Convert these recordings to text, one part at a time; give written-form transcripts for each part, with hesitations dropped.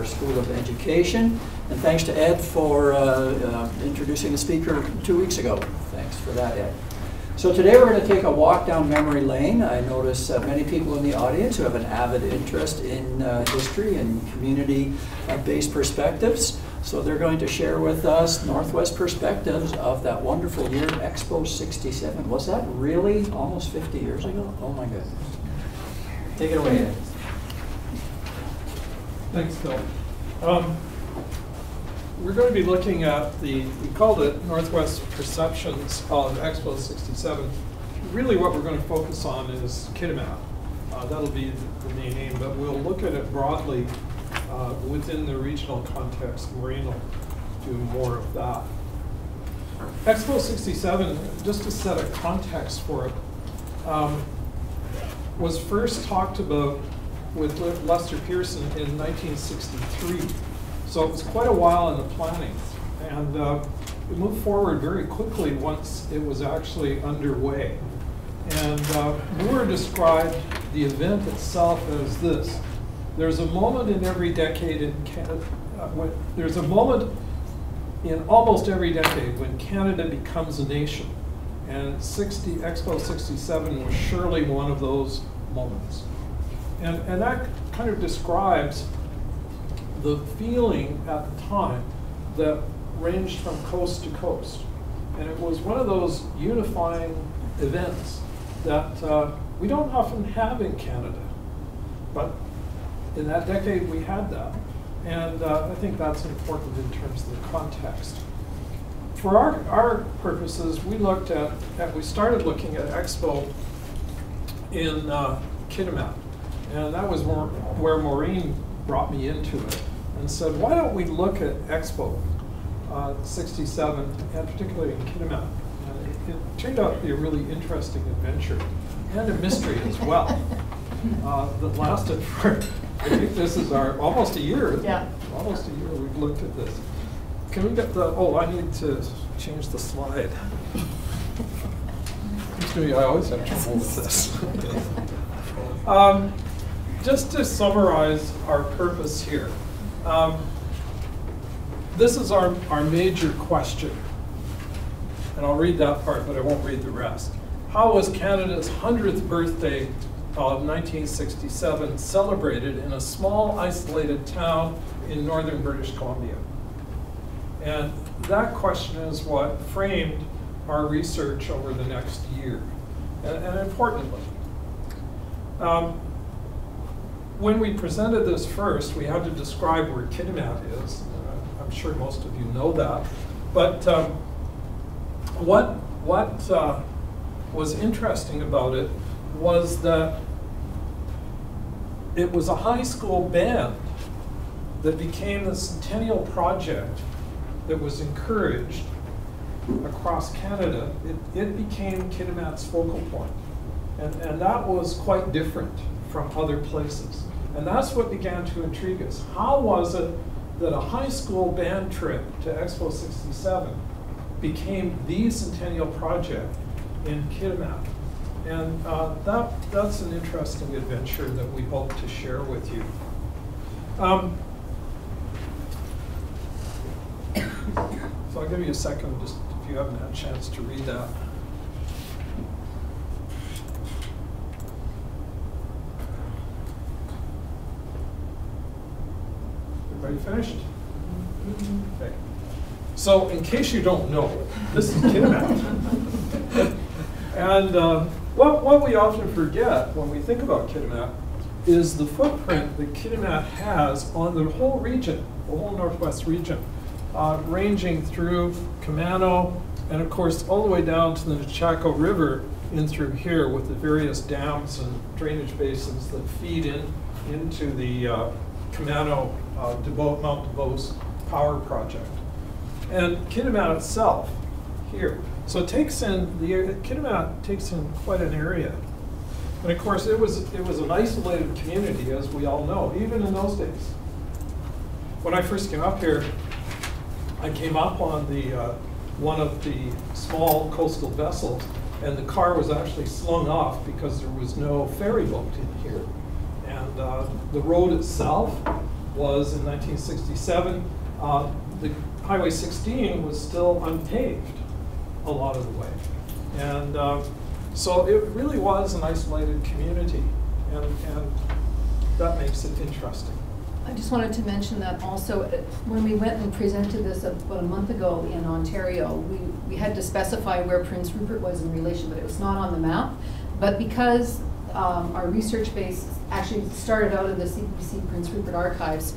our School of Education. And thanks to Ed for introducing the speaker 2 weeks ago. Thanks for that, Ed. So today we're going to take a walk down memory lane. I notice many people in the audience who have an avid interest in history and community-based perspectives. So they're going to share with us Northwest perspectives of that wonderful year, Expo'67. Was that really almost 50 years ago? Oh my goodness. Take it away, Ed. Thanks, Phil. We're going to be looking at we called it Northwest Perceptions of Expo'67. Really what we're going to focus on is Kitimat. That'll be the main aim, but we'll look at it broadly within the regional context. Maureen will do more of that. Expo'67, just to set a context for it, was first talked about with Lester Pearson in 1963. So it was quite a while in the planning. And it moved forward very quickly once it was actually underway. And Moore described the event itself as this. There's a moment in every decade in Canada, there's a moment in almost every decade when Canada becomes a nation. And Expo'67 was surely one of those moments. And that kind of describes the feeling at the time that ranged from coast to coast. And it was one of those unifying events that we don't often have in Canada. But in that decade, we had that. And I think that's important in terms of the context. For our purposes, we looked we started looking at Expo in Kitimat. And that was where Maureen brought me into it and said, why don't we look at Expo 67, and particularly in Kitimat. It turned out to be a really interesting adventure and a mystery as well that lasted for, I think this is almost a year. Yeah. Almost a year we've looked at this. Can we get I need to change the slide. I always have trouble with this. Just to summarize our purpose here, this is our major question. And I'll read that part, but I won't read the rest. How was Canada's 100th birthday of 1967 celebrated in a small, isolated town in northern British Columbia? And that question is what framed our research over the next year. And importantly, when we presented this first, we had to describe where Kitimat is. I'm sure most of you know that. But what was interesting about it was that it was a high school band that became the Centennial project that was encouraged across Canada. It became Kitimat's focal point. And that was quite different from other places. And that's what began to intrigue us. How was it that a high school band trip to Expo'67 became the Centennial project in Kitimat? And that's an interesting adventure that we hope to share with you. So I'll give you a second, just if you haven't had a chance to read that. Everybody finished? Okay. So in case you don't know, this is Kitimat. And what we often forget when we think about Kitimat is the footprint that Kitimat has on the whole region, the whole Northwest region, ranging through Camano and of course all the way down to the Nechako River in through here with the various dams and drainage basins that feed into the Camano Mount DeBose power project. And Kitimat itself here. So Kitimat takes in quite an area. And of course it was an isolated community, as we all know, even in those days. When I first came up here, I came up on one of the small coastal vessels, and the car was actually slung off because there was no ferry boat in here. And the road itself was in 1967, the Highway 16 was still unpaved a lot of the way. And so it really was an isolated community, and that makes it interesting. I just wanted to mention that also, when we went and presented this about a month ago in Ontario, we had to specify where Prince Rupert was in relation, but it was not on the map. But because our research base actually started out in the CBC Prince Rupert archives,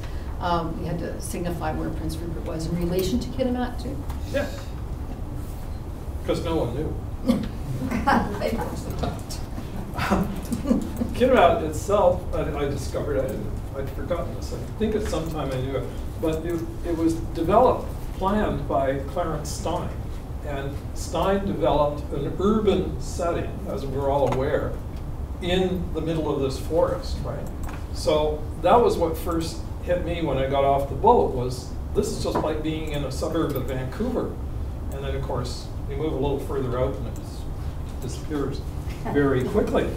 we had to signify where Prince Rupert was in relation to Kitimat too. Yeah, because no one knew. Kitimat itself, I discovered, I'd forgotten this. I think at some time I knew it, but it was developed, planned by Clarence Stein. And Stein developed an urban setting, as we're all aware, in the middle of this forest, right? So that was what first hit me when I got off the boat, was this is just like being in a suburb of Vancouver. And then of course, you move a little further out and it disappears very quickly.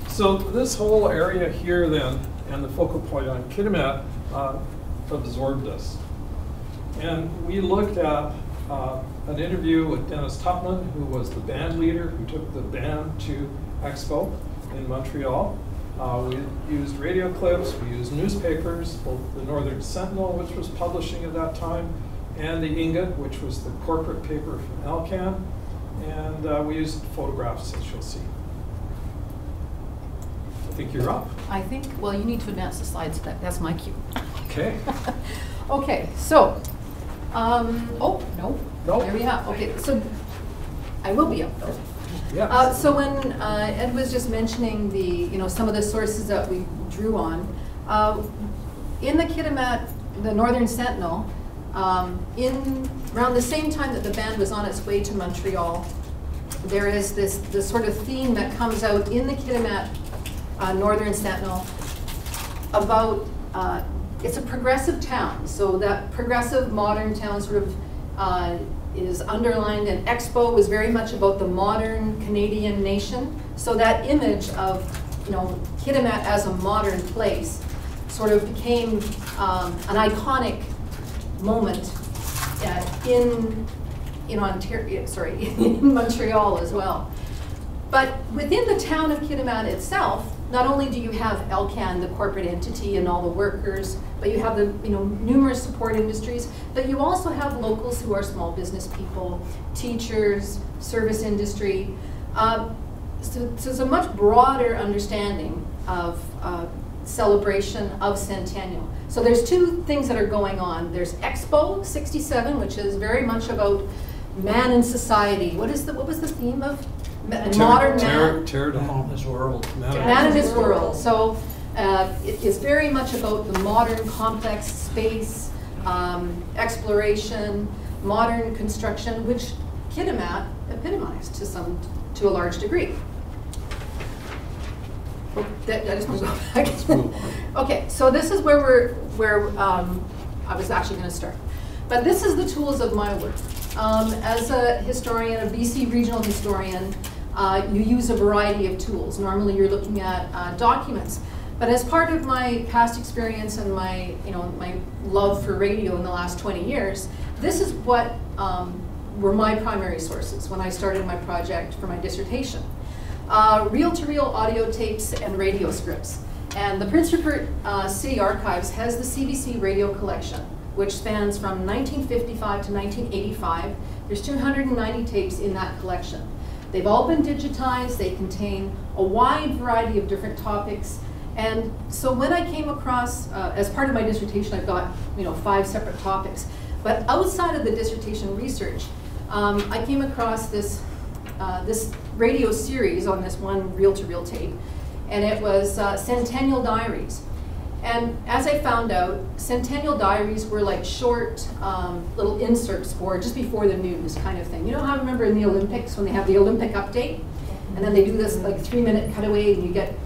So this whole area here then, and the focal point on Kitimat, absorbed us. And we looked at an interview with Dennis Tupman, who was the band leader who took the band to Expo in Montreal. We used radio clips, we used newspapers, both the Northern Sentinel, which was publishing at that time, and the Ingot, which was the corporate paper from Alcan. And we used photographs, as you'll see. I think you're up. I think, well, you need to advance the slides. That's my cue. Okay. Okay, so, oh, no. No. There we have, okay, so I will be up though. Yeah. So when Ed was just mentioning some of the sources that we drew on, in the Kitimat, the Northern Sentinel, around the same time that the band was on its way to Montreal, there is this sort of theme that comes out in the Kitimat Northern Sentinel about, it's a progressive town, so that progressive modern town sort of is underlined, and Expo was very much about the modern Canadian nation. So that image of Kitimat as a modern place sort of became an iconic moment in Ontario, sorry, in Montreal as well. But within the town of Kitimat itself, not only do you have Alcan, the corporate entity, and all the workers, but you have the numerous support industries, but you also have locals who are small business people, teachers, service industry. So it's a much broader understanding of celebration of Centennial. So there's two things that are going on. There's Expo'67, which is very much about man and society. What was the theme of? Modern man. Tear down his world. Man in his world. So it is very much about the modern complex space, exploration, modern construction, which Kitimat epitomized to a large degree. Oh, I just want to go back. Let's move on. Okay, so this is where I was actually going to start. But this is the tools of my work. As a historian, a BC regional historian, you use a variety of tools. Normally you're looking at documents. But as part of my past experience and my love for radio in the last 20 years, this is what were my primary sources when I started my project for my dissertation. Reel-to-reel audio tapes and radio scripts. And the Prince Rupert City Archives has the CBC radio collection, which spans from 1955 to 1985. There's 290 tapes in that collection. They've all been digitized. They contain a wide variety of different topics. And so when I came across, as part of my dissertation, I've got 5 separate topics. But outside of the dissertation research, I came across this radio series on this one reel-to-reel tape, and it was Centennial Diaries. And as I found out, Centennial Diaries were like short little inserts for just before the news kind of thing. You know how I remember in the Olympics when they have the Olympic update? And then they do this like 3-minute cutaway and you get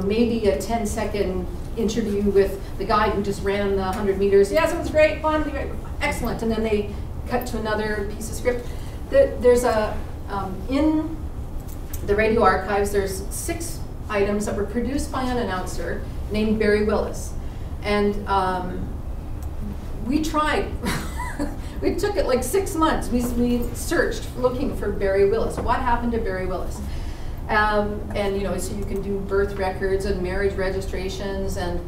maybe a 10-second interview with the guy who just ran the 100 meters. Yes, it was great, fun, excellent. And then they cut to another piece of script. There's in the radio archives, there's 6 items that were produced by an announcer named Barry Willis. And we tried. We took it like 6 months. We searched looking for Barry Willis. What happened to Barry Willis? And you know, so you can do birth records and marriage registrations and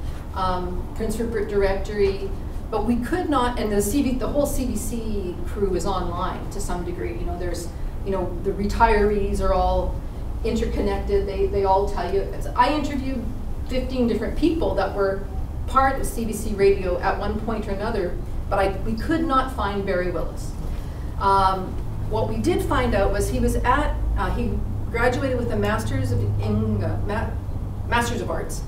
Prince Rupert directory, but we could not. And the whole CBC crew is online to some degree. You know, there's, you know, the retirees are all interconnected. They all tell you. I interviewed 15 different people that were part of CBC Radio at one point or another, but we could not find Barry Willis. What we did find out was he was at, he graduated with a Masters of Arts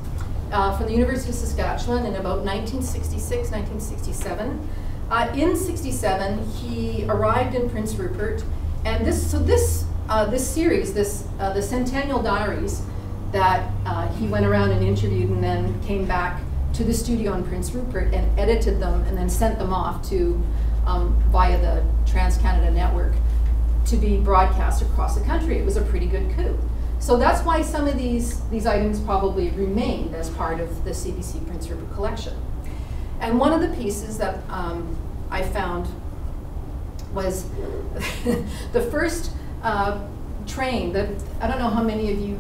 from the University of Saskatchewan in about 1966, 1967. In 67, he arrived in Prince Rupert, and this series, the Centennial Diaries, that he went around and interviewed and then came back to the studio in Prince Rupert and edited them and then sent them off to via the Trans-Canada Network to be broadcast across the country. It was a pretty good coup. So that's why some of these items probably remained as part of the CBC Prince Rupert collection. And one of the pieces that I found was the first train that, I don't know how many of you,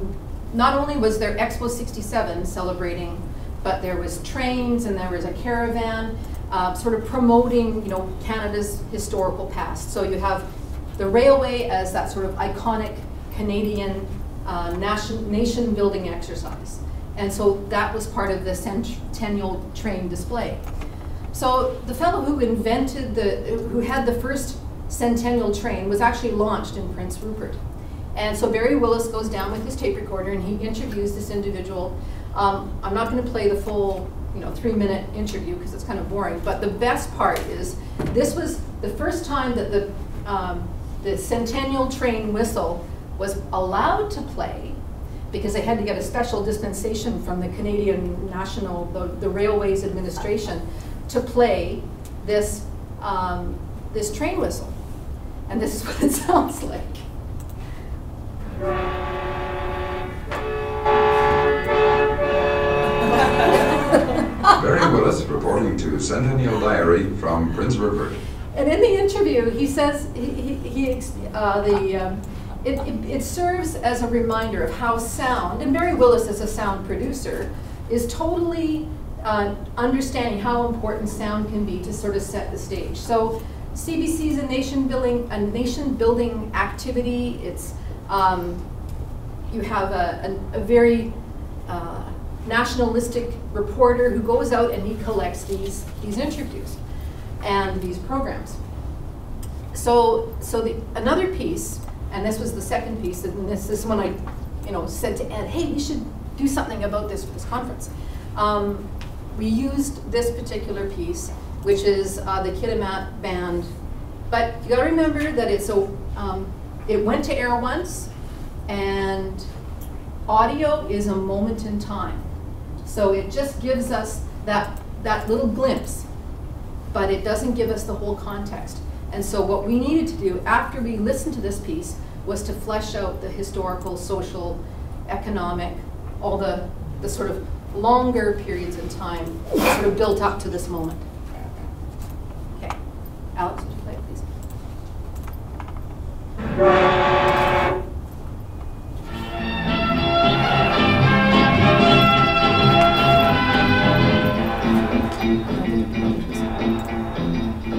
not only was there Expo'67 celebrating, but there was trains and there was a caravan sort of promoting, you know, Canada's historical past. So you have the railway as that sort of iconic Canadian nation building exercise. And so that was part of the Centennial train display. So the fellow who invented who had the first Centennial train was actually launched in Prince Rupert. And so Barry Willis goes down with his tape recorder and he interviews this individual. I'm not going to play the full, you know, 3-minute interview because it's kind of boring, but the best part is this was the first time that the Centennial train whistle was allowed to play, because they had to get a special dispensation from the Canadian National, the Railways Administration, to play this, this train whistle. And this is what it sounds like. Barry Willis reporting to Centennial Diary from Prince Rupert. And in the interview, he says it serves as a reminder of how sound, and Barry Willis as a sound producer is totally understanding how important sound can be to sort of set the stage. So CBC is a nation building activity. It's you have a very nationalistic reporter who goes out and he collects these interviews and these programs. So another piece, and this was the second piece, and this is when I, you know, said to Ed, hey, we should do something about this for this conference. We used this particular piece, which is the Kitimat band, but you got to remember that it went to air once, and audio is a moment in time. So it just gives us that little glimpse, but it doesn't give us the whole context. And so what we needed to do after we listened to this piece was to flesh out the historical, social, economic, all the sort of longer periods in time sort of built up to this moment. Okay, Alex, would you play it, please?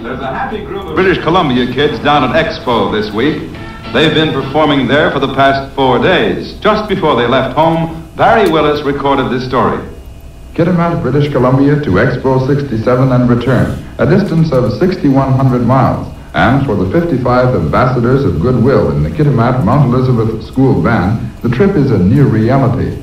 There's a happy group of British Columbia kids down at Expo this week. They've been performing there for the past 4 days. Just before they left home, Barry Willis recorded this story. Kitimat, British Columbia to Expo'67 and return, a distance of 6,100 miles. And for the 55 ambassadors of goodwill in the Kitimat Mount Elizabeth School Band, the trip is a near reality.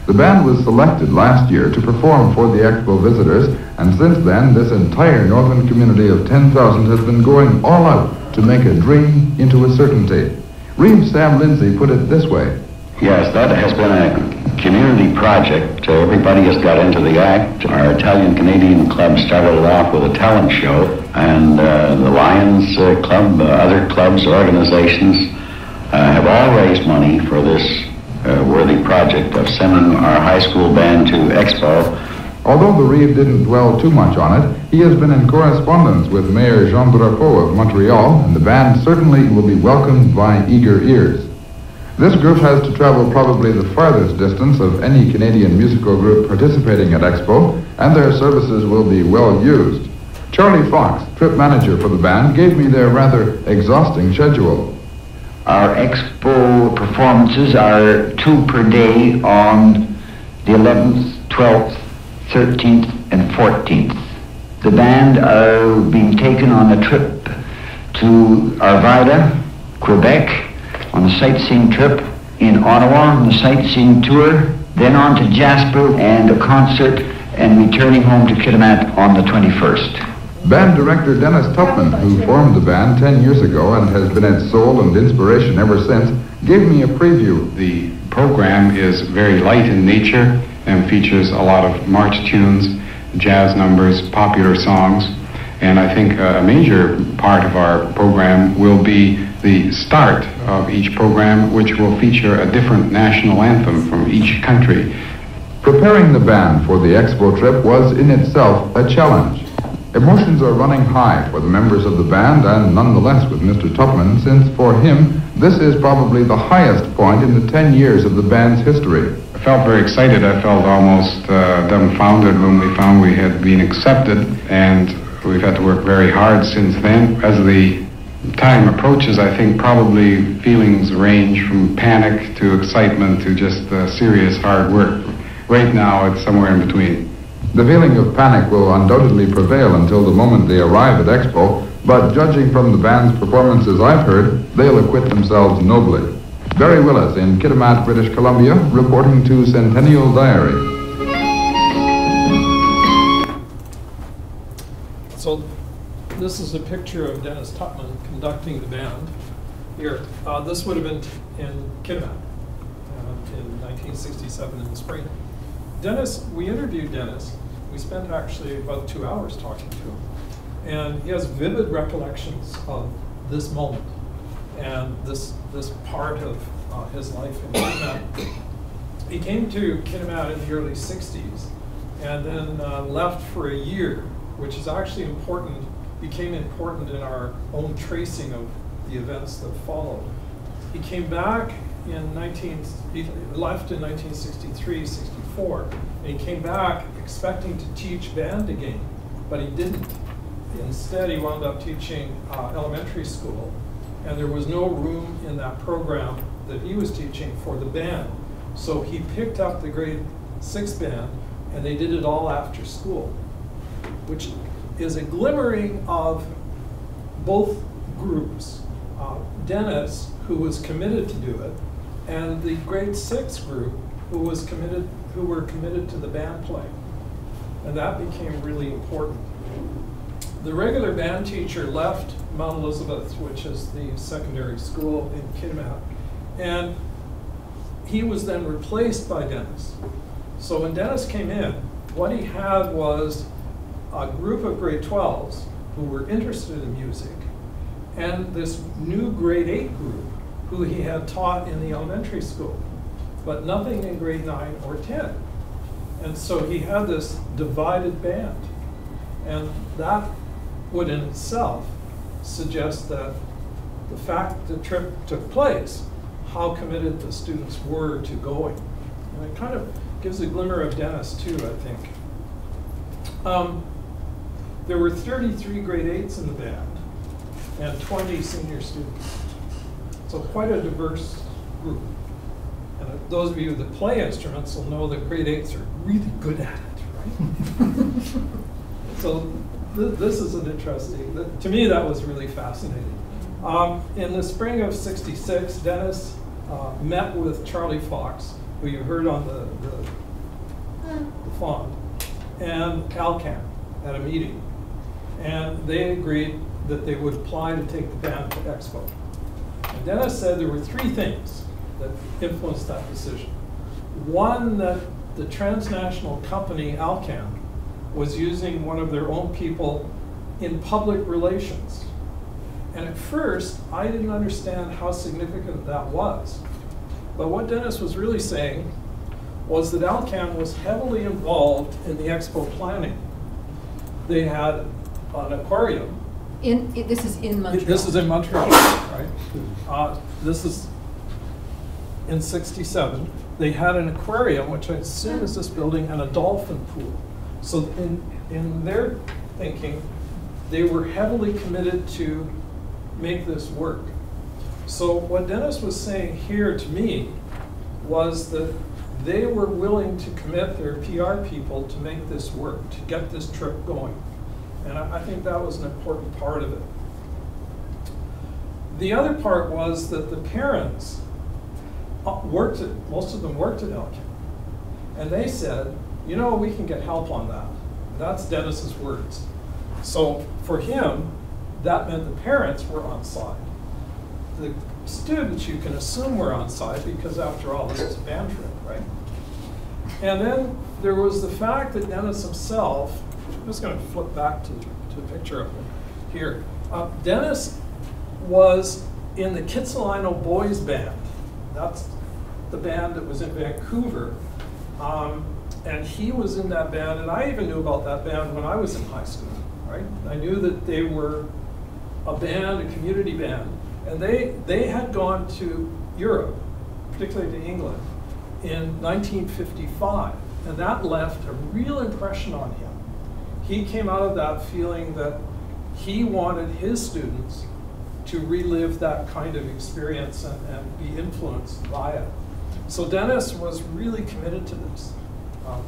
The band was selected last year to perform for the Expo visitors, and since then this entire northern community of 10,000 has been going all out to make a dream into a certainty. Reeve Sam Lindsay put it this way. Yes, that has been a community project. Everybody has got into the act. Our Italian-Canadian club started it off with a talent show, and the Lions Club, other clubs, organizations have all raised money for this worthy project of sending our high school band to Expo. Although the Reeve didn't dwell too much on it, he has been in correspondence with Mayor Jean Drapeau of Montreal, and the band certainly will be welcomed by eager ears. This group has to travel probably the farthest distance of any Canadian musical group participating at Expo, and their services will be well used. Charlie Fox, trip manager for the band, gave me their rather exhausting schedule. Our Expo performances are 2 per day on the 11th, 12th, 13th, and 14th. The band are being taken on a trip to Arvida, Quebec, on a sightseeing trip, in Ottawa on the sightseeing tour, then on to Jasper and a concert, and returning home to Kitimat on the 21st. Band director Dennis Tupman, who formed the band 10 years ago and has been its soul and inspiration ever since, gave me a preview. The program is very light in nature and features a lot of march tunes, jazz numbers, popular songs, and I think a major part of our program will be the start of each program, which will feature a different national anthem from each country. Preparing the band for the Expo trip was in itself a challenge. Emotions are running high for the members of the band, and nonetheless with Mr. Tupman, since for him this is probably the highest point in the 10 years of the band's history. I felt very excited. I felt almost dumbfounded when we found we had been accepted, and we've had to work very hard since then. As the time approaches, I think probably feelings range from panic to excitement to just serious hard work. Right now, it's somewhere in between. The feeling of panic will undoubtedly prevail until the moment they arrive at Expo, but judging from the band's performances I've heard, they'll acquit themselves nobly. Barry Willis in Kitimat, British Columbia, reporting to Centennial Diary. So this is a picture of Dennis Tupman conducting the band here. This would have been in Kitimat in 1967 in the spring. Dennis, we interviewed Dennis. We spent actually about 2 hours talking to him. And he has vivid recollections of this moment and this part of his life in Kitimat. He came to Kitimat in the early 60s and then left for a year, which is actually important, became important in our own tracing of the events that followed. He came back he left in 1963, 64, and he came back expecting to teach band again, but he didn't. Instead, he wound up teaching elementary school, and there was no room in that program that he was teaching for the band. So he picked up the grade 6 band, and they did it all after school, which is a glimmering of both groups. Dennis, who was committed to do it, and the grade 6 group who were committed to the band playing. And that became really important. The regular band teacher left Mount Elizabeth, which is the secondary school in Kitimat, and he was then replaced by Dennis. So when Dennis came in, what he had was a group of grade 12s who were interested in music, and this new grade 8 group who he had taught in the elementary school, but nothing in grade 9 or 10. And so he had this divided band. And that would in itself suggest that the fact the trip took place, how committed the students were to going. And it kind of gives a glimmer of Dennis too, I think. There were 33 grade 8s in the band and 20 senior students. So quite a diverse group. And those of you that play instruments will know that grade 8s are really good at it, right? So this is an interesting, to me that was really fascinating. In the spring of '66, Dennis met with Charlie Fox, who you heard on the font, and Alcan at a meeting. And they agreed that they would apply to take the band to Expo. And Dennis said there were 3 things that influenced that decision. One, that the transnational company Alcan was using one of their own people in public relations. And at first, I didn't understand how significant that was. But what Dennis was really saying was that Alcan was heavily involved in the Expo planning. They had an aquarium. This is in Montreal. This is in Montreal, right? This is in '67. They had an aquarium, which I assume is this building, and a dolphin pool. So in their thinking, they were heavily committed to make this work. So what Dennis was saying here to me was that they were willing to commit their PR people to make this work, to get this trip going. And I think that was an important part of it. The other part was that the parents most of them worked at Alcan. And they said, you know, we can get help on that. That's Dennis's words. So for him, that meant the parents were on side. The students, you can assume, were on side because after all, this is a band trip, right? And then there was the fact that Dennis himself, I'm just going to flip back to a picture of him here. Dennis was in the Kitsilano Boys Band. That's the band that was in Vancouver. And he was in that band, and I even knew about that band when I was in high school, right? I knew that they were a band, a community band, and they had gone to Europe, particularly to England, in 1955, and that left a real impression on him. He came out of that feeling that he wanted his students to relive that kind of experience and be influenced by it. So Dennis was really committed to this.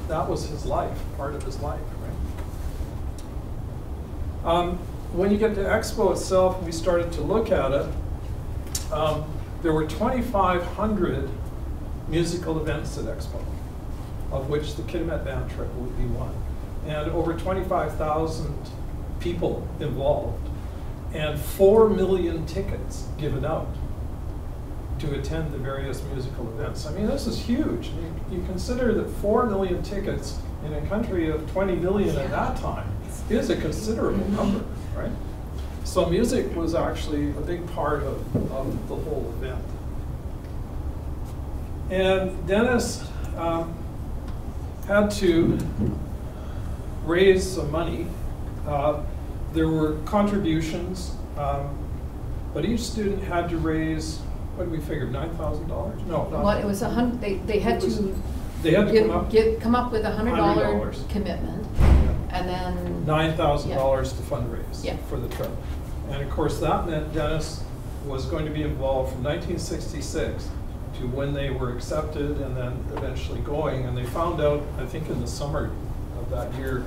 That was his life, part of his life, right? When you get to Expo itself, we started to look at it. There were 2,500 musical events at Expo, of which the Kitimat band trip would be one. And over 25,000 people involved, and 4 million tickets given out to attend the various musical events. I mean, this is huge. You consider that 4 million tickets in a country of 20 million at that time is a considerable number, right? So music was actually a big part of the whole event. And Dennis had to raise some money. There were contributions, but each student had to raise, what did we figure, $9,000? No, not. Well, it was they had to come up with $100 commitment, and then $9,000 to fundraise for the trip. And of course, that meant Dennis was going to be involved from 1966 to when they were accepted and then eventually going. And they found out, I think in the summer of that year,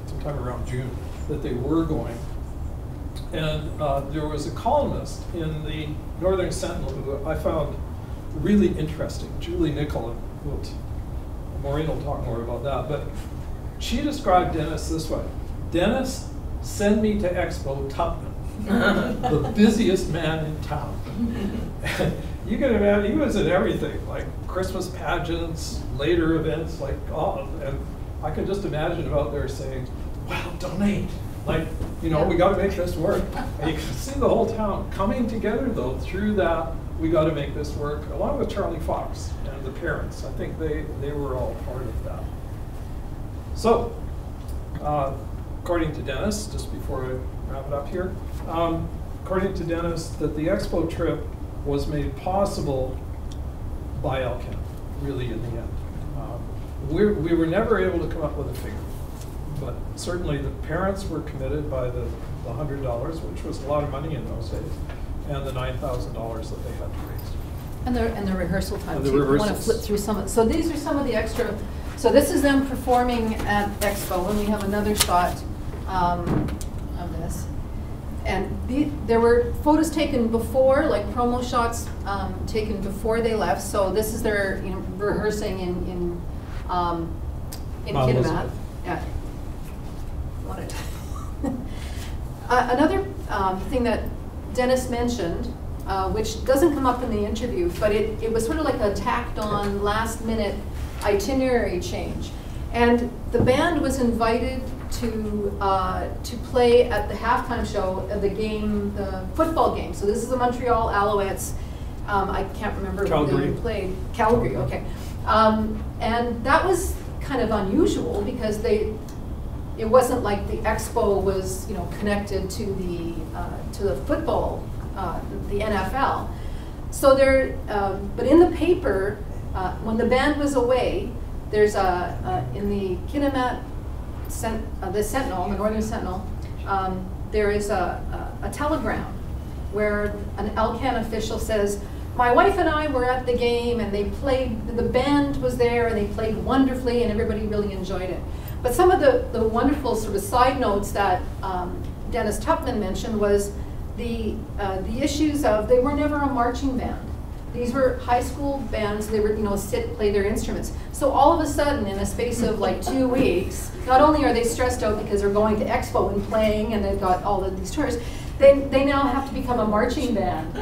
sometime around June, that they were going. And there was a columnist in the Northern Sentinel who I found really interesting, Julie Nicola. Maureen will talk more about that, but she described Dennis this way: Dennis, send me to Expo Tupman, the busiest man in town. You can imagine, he was in everything, like Christmas pageants, later events, like all, and I can just imagine him out there saying, well, donate. Like, you know, we got to make this work. And you can see the whole town coming together, though, through that, we got to make this work, along with Charlie Fox and the parents. I think they were all part of that. So, according to Dennis, just before I wrap it up here, according to Dennis, that the Expo trip was made possible by Alcan, really, in the end. We were never able to come up with a figure. But certainly the parents were committed by the $100, which was a lot of money in those days, and the $9,000 that they had to raise. And the rehearsal time. And the so you want to rehearsals. flip through some of. So these are some of the extra. So this is them performing at Expo, and we have another shot of this. And there were photos taken before, like promo shots taken before they left. So this is their rehearsing in Kitimat. Yeah. Another thing that Dennis mentioned, which doesn't come up in the interview, but it was sort of like a tacked on last minute itinerary change. And the band was invited to play at the halftime show of the football game. So this is the Montreal Alouettes I can't remember Calgary. who they played. Calgary, okay. And that was kind of unusual because it wasn't like the Expo was, you know, connected to the football, the NFL. So there, but in the paper, when the band was away, there's in the Kitimat, the Sentinel, the Northern Sentinel, there is a telegram where an Alcan official says, my wife and I were at the game and they played, the band was there and they played wonderfully and everybody really enjoyed it. But some of the wonderful sort of side notes that Dennis Tupman mentioned was the issues of, they were never a marching band. These were high school bands. They were, you know, play their instruments. So all of a sudden, in a space of like 2 weeks, not only are they stressed out because they're going to Expo and playing, and they've got all of these tours, they now have to become a marching band.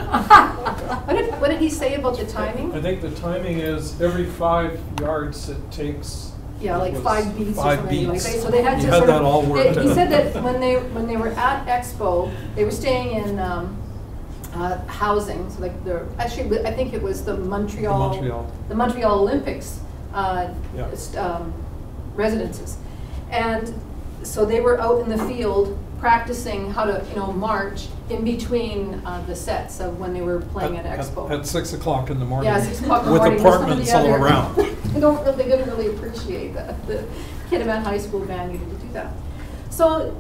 What did he say about the timing? I think the timing is every 5 yards it takes. Yeah, like 5 beats or 5 something beats. like that. So they had to You sort had that of, all worked he out. said that when they were at Expo, they were staying in housing. So like actually, I think it was the Montreal Olympics residences, and so they were out in the field practicing how to, you know, march in between the sets of when they were playing at Expo. At 6 o'clock in the morning. Yeah, 6 o'clock in the with morning. apartments all around. They didn't really appreciate that. The Kitimat High School band needed to do that. So,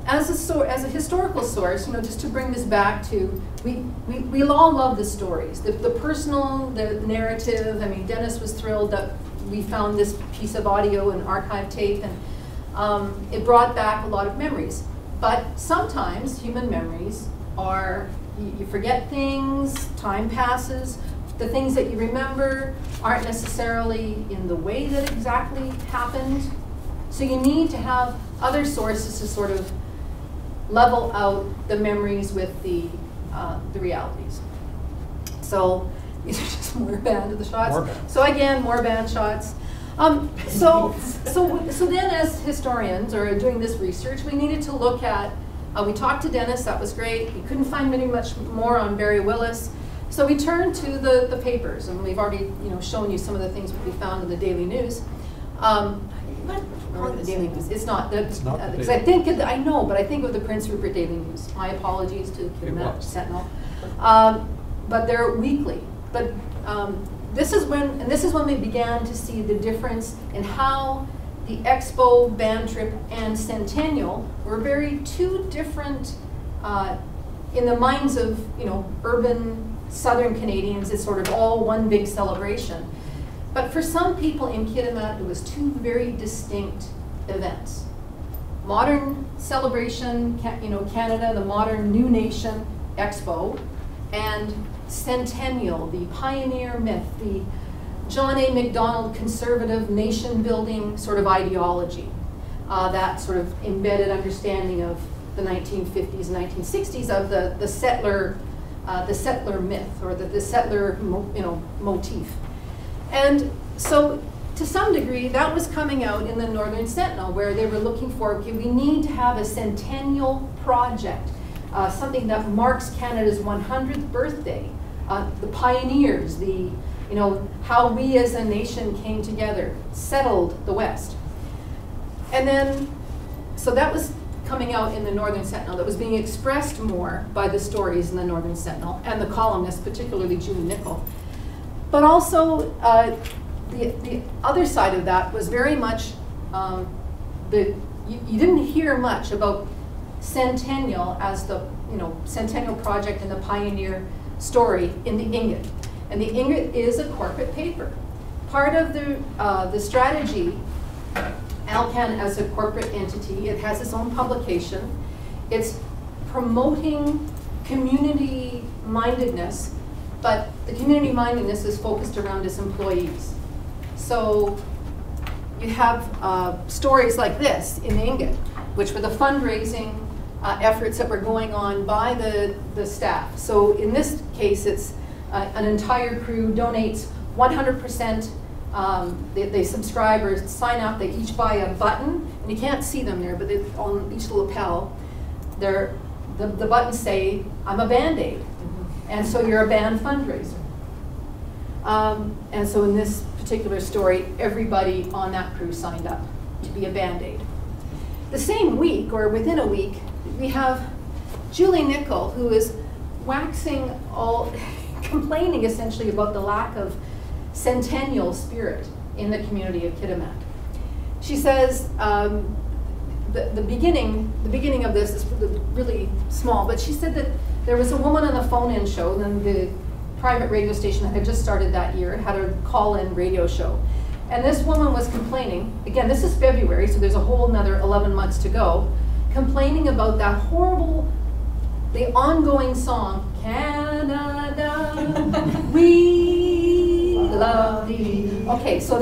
as a historical source, you know, just to bring this back to, we all love the stories, the personal, the narrative. I mean, Dennis was thrilled that we found this piece of audio and archive tape, and it brought back a lot of memories. But sometimes human memories are, you forget things, time passes, the things that you remember aren't necessarily in the way that exactly happened. So you need to have other sources to sort of level out the memories with the realities. So these are just more band of the shots. More band. So again, more band shots. So then as historians, or doing this research, we needed to look at, we talked to Dennis, that was great. We couldn't find much more on Barry Willis. So we turned to the papers, and we've already, you know, shown you some of the things that we found in the Daily News. Or the Daily News. It's not. Because I think, I know, but I think of the Prince Rupert Daily News. My apologies to the Sentinel. But they're weekly. But this is when we began to see the difference in how the Expo band trip and Centennial were very two different, in the minds of, you know, urban Southern Canadians. It's sort of all one big celebration. But for some people in Kitimat, it was two very distinct events. Modern celebration, you know, Canada, the modern new nation, Expo, and Centennial, the pioneer myth, the John A. Macdonald conservative nation-building sort of ideology, that sort of embedded understanding of the 1950s and 1960s of the settler myth, or the settler, you know, motif. And so, to some degree, that was coming out in the Northern Sentinel, where they were looking for, okay, we need to have a centennial project, something that marks Canada's 100th birthday, the pioneers, you know, how we as a nation came together, settled the West. And then, so that was coming out in the Northern Sentinel, that was being expressed more by the stories in the Northern Sentinel, and the columnists, particularly June Nicol. But also, the other side of that was very much, you didn't hear much about Centennial as the, you know, Centennial Project and the pioneer story in the Ingot. And the Ingot is a corporate paper. Part of the strategy, Alcan as a corporate entity, it has its own publication. It's promoting community mindedness, but the community mindedness is focused around its employees. So you have stories like this in Ingot, which were the fundraising efforts that were going on by the staff. So in this case, it's an entire crew donates 100%. They subscribe or sign up. They each buy a button, and you can't see them there, but on each lapel, the buttons say, "I'm a Band-Aid." And so you're a band fundraiser. And so in this particular story, everybody on that crew signed up to be a Band-Aid. The same week, or within a week, we have Julie Nicol, who is waxing all, complaining essentially about the lack of Centennial spirit in the community of Kitimat. She says, the beginning of this is really small, but she said that there was a woman on the phone-in show, and the private radio station that had just started that year had a call-in radio show. And this woman was complaining, again, this is February, so there's a whole another 11 months to go, complaining about that horrible, the ongoing song, Canada, we love thee. Okay, so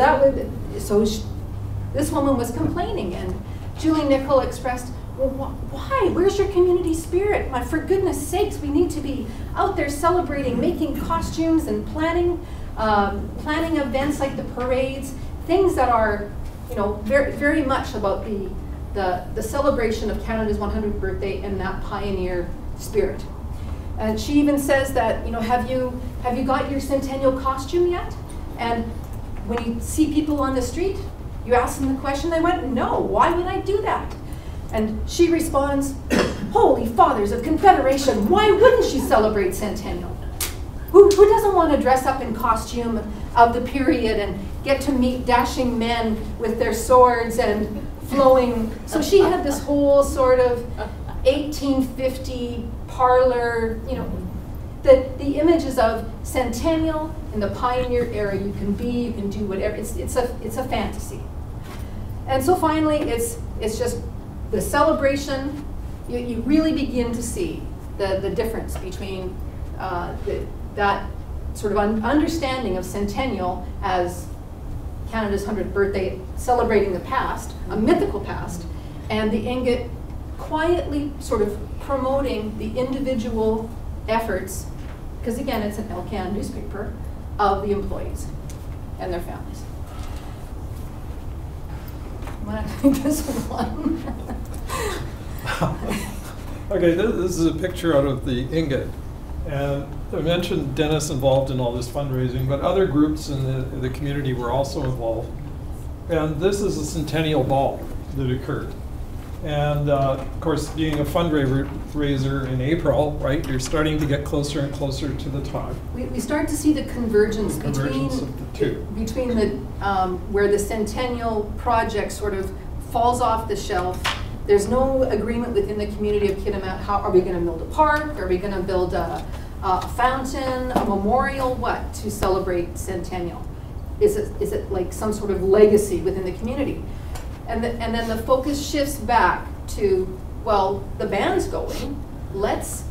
this woman was complaining, and Julie Nicol expressed, well, why? Where's your community spirit? For goodness sakes, we need to be out there celebrating, making costumes and planning events like the parades, things that are, very, very much about the celebration of Canada's 100th birthday and that pioneer spirit. And she even says that, have you got your Centennial costume yet? And when you see people on the street, you ask them the question, they went, no, why would I do that? And she responds, Holy Fathers of Confederation, why wouldn't she celebrate Centennial? Who doesn't want to dress up in costume of the period and get to meet dashing men with their swords and flowing? So she had this whole sort of 1850 parlor, the images of Centennial in the pioneer era. You can do whatever. It's a fantasy. And so finally, it's just the celebration. You really begin to see the difference between that sort of understanding of Centennial as Canada's 100th birthday, celebrating the past, a mythical past, and the Ingot quietly sort of promoting the individual efforts, because again, it's an LCAN newspaper, of the employees and their families. I'm going to take this one. Okay, this is a picture out of the Ingot. And I mentioned Dennis involved in all this fundraising, but other groups in the community were also involved. And this is a Centennial ball that occurred. And of course, being a fundraiser in April, right, you're starting to get closer and closer to the time. We start to see the convergence between of the two. Between where the Centennial project sort of falls off the shelf. There's no agreement within the community of Kitimat. How are we going to build a park? Are we going to build a fountain, a memorial? What to celebrate Centennial? Is it like some sort of legacy within the community? And then the focus shifts back to, well, the band's going. Let's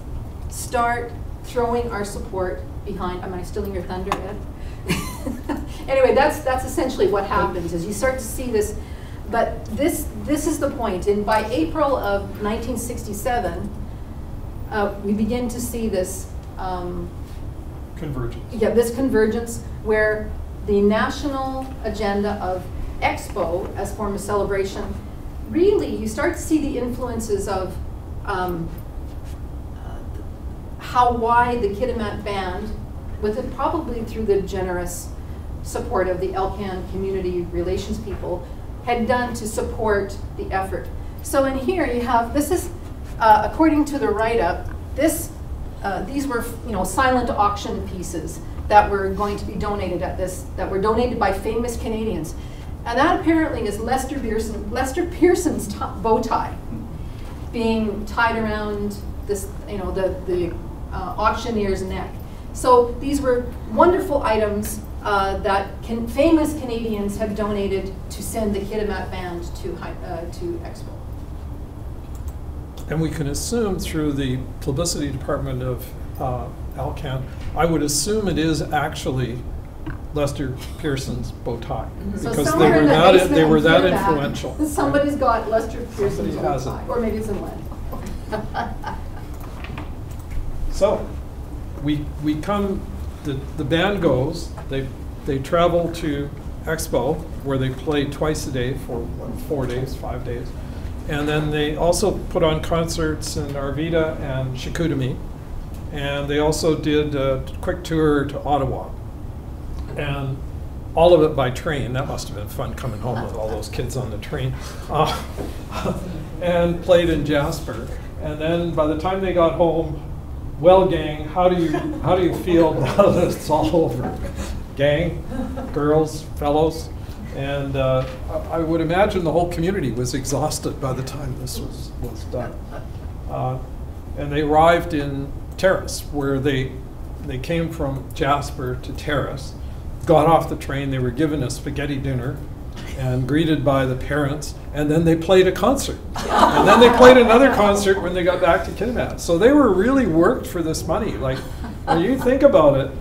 start throwing our support behind. Am I stealing your thunder, Ed? Anyway, that's essentially what happens. Is you start to see this. But this is the point. And by April of 1967, we begin to see this convergence. Yeah, this convergence where the national agenda of Expo as form of celebration, really you start to see the influences of how wide the Kitimat band, with it probably through the generous support of the LCAN community relations people, had done to support the effort. So in here you have, this is, according to the write-up, these were silent auction pieces that were going to be donated that were donated by famous Canadians. And that apparently is Lester Pearson's bow tie being tied around this, the auctioneer's neck. So these were wonderful items that famous Canadians have donated to send the Kitimat band to Expo. And we can assume through the publicity department of LCAN, I would assume it is actually Lester Pearson's bow tie, because So they were that influential. Somebody's got Lester Pearson's bow Somebody has tie, it. or maybe it's in lead. So we come, the band goes, they travel to Expo, where they play twice a day for 4 days, 5 days. And then they also put on concerts in Arvida and Chicoutimi. And they also did a quick tour to Ottawa. And all of it by train. That must have been fun coming home with all those kids on the train. And played in Jasper. And then by the time they got home, well, gang, how do you feel now that it's all over? Gang, girls, fellows. And I would imagine the whole community was exhausted by the time this was done. And they arrived in Terrace, where they came from Jasper to Terrace, got off the train, they were given a spaghetti dinner and greeted by the parents, and then they played a concert. And then they played another concert when they got back to Kitimat. So they were really worked for this money. Like, when you think about it,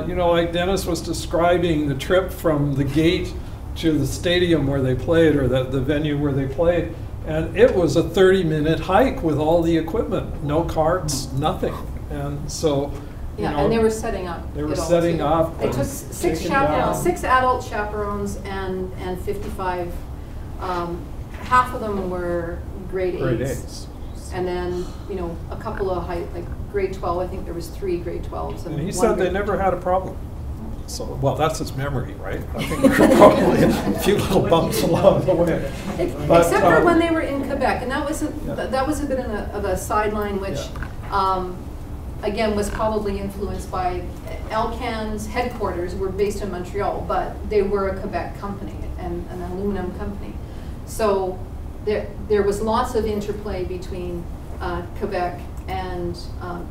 you know, like Dennis was describing the trip from the gate to the stadium where they played, or the venue where they played, and it was a 30-minute hike with all the equipment, no carts, nothing. And so, yeah, and they were setting up. They were setting up. They took six adult chaperones and 55. Half of them were grade 8s. And then, you know, a couple of like grade 12. I think there was 3 grade 12s. And he said they never had a problem. So, well, that's his memory, right? I think there were probably a few little bumps along the way. Except for when they were in Quebec, and that was a bit of a sideline, which again was probably influenced by Alcan's headquarters were based in Montreal, but they were a Quebec company and an aluminum company. So there was lots of interplay between Quebec and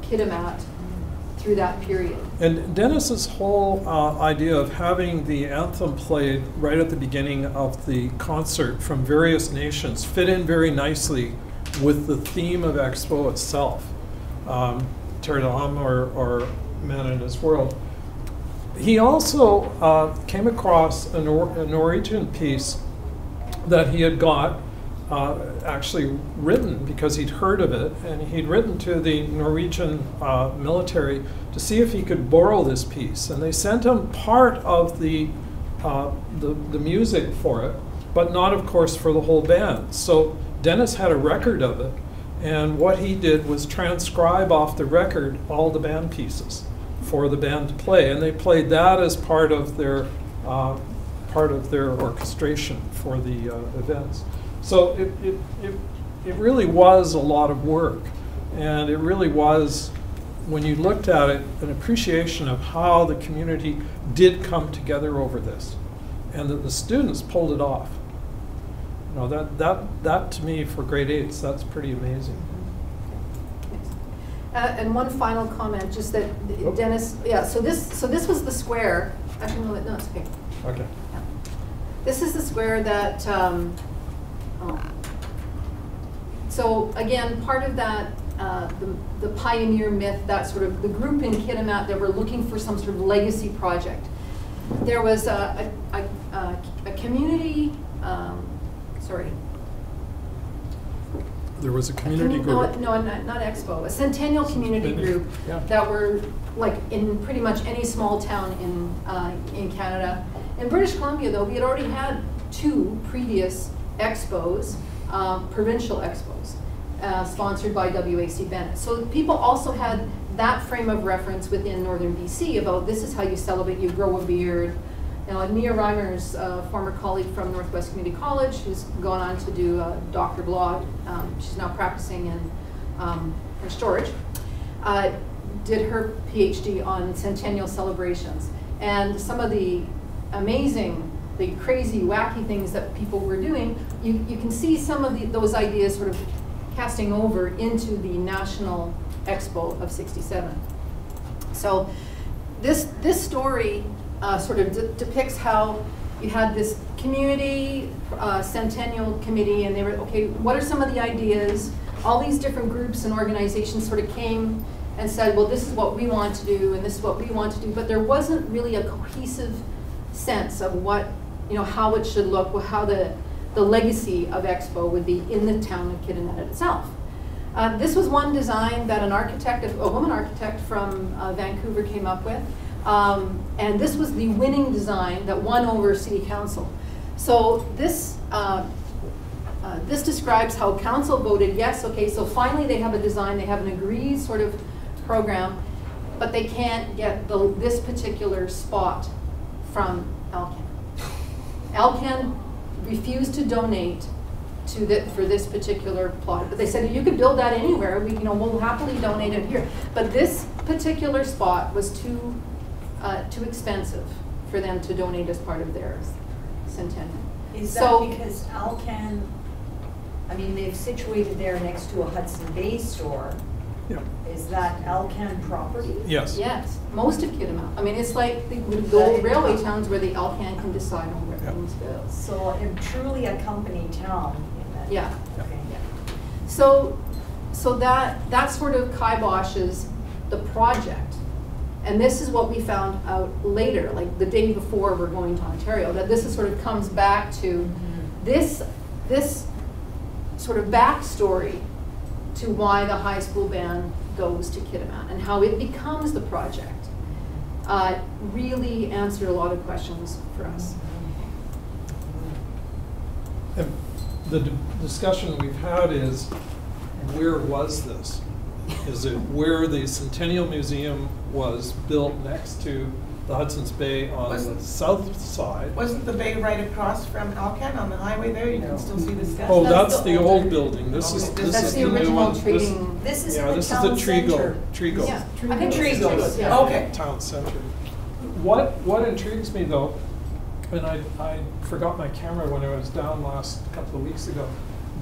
Kitimat through that period. And Dennis's whole idea of having the anthem played right at the beginning of the concert from various nations fit in very nicely with the theme of Expo itself, Terre d'Homme or Man in His World. He also came across a Norwegian piece that he had got actually written because he'd heard of it, and he'd written to the Norwegian military to see if he could borrow this piece, and they sent him part of the music for it, but not, of course, for the whole band. So Dennis had a record of it, and what he did was transcribe off the record all the band pieces for the band to play, and they played that as part of their orchestration for the events. So it really was a lot of work, and it really was, when you looked at it, an appreciation of how the community did come together over this, and that the students pulled it off. You know, that to me, for grade 8s, that's pretty amazing. And one final comment, just that Dennis, so this was the square. Actually, no, it's okay. Okay. Yeah. This is the square that. So again, part of that, the pioneer myth, that sort of the group in Kitimat that were looking for some sort of legacy project. There was a community, There was a community group. No, not Expo. A Centennial community group that were like in pretty much any small town in Canada. In British Columbia, though, we had already had 2 previous expos, provincial expos, sponsored by WAC Bennett. So people also had that frame of reference within northern BC about this is how you celebrate, you grow a beard. You know, Mia Reimer's former colleague from Northwest Community College, who's gone on to do a doctorate law, she's now practicing in her storage, did her PhD on Centennial celebrations. And some of the amazing, the crazy, wacky things that people were doing, you can see some of those ideas sort of casting over into the National Expo of '67. So this story sort of depicts how you had this community Centennial committee, and they were, okay, what are some of the ideas? All these different groups and organizations sort of came and said, well, this is what we want to do, and this is what we want to do, but there wasn't really a cohesive sense of what, you know, how it should look, how the legacy of Expo would be in the town of Kitimat itself. This was one design that an architect, a woman architect from Vancouver came up with. And this was the winning design that won over City Council. So this describes how Council voted yes, okay, so finally they have a design, they have an agreed sort of program, but they can't get this particular spot from Alcan. Alcan refused to donate for this particular plot, but they said you could build that anywhere. We'll happily donate it here. But this particular spot was too expensive for them to donate as part of their Centennial. Is that because Alcan, they've situated there next to a Hudson Bay store. Yeah. Is that Alcan property? Yes. Yes, most of Kitimat. It's like the old railway towns where the Alcan can decide on where things go. So truly a company town. Yeah. Okay. Yeah. So that sort of kiboshes the project. And this is what we found out later, like the day before we're going to Ontario, that this is sort of comes back to this sort of backstory to why the high school band goes to Kitimat and how it becomes the project. Really answered a lot of questions for us. And the discussion we've had is, where was this? Is it where the Centennial Museum was built next to the Hudson's Bay on the south side? Wasn't the bay right across from Alcan on the highway there? You can still see the steps. Oh, that's the old building. This is That's the the new original one. trading. This is Yeah, in the this is town the center. Trigo. Yeah, I think Trigos, yeah. Okay. Town center. What intrigues me though, and I forgot my camera when I was down last couple of weeks ago,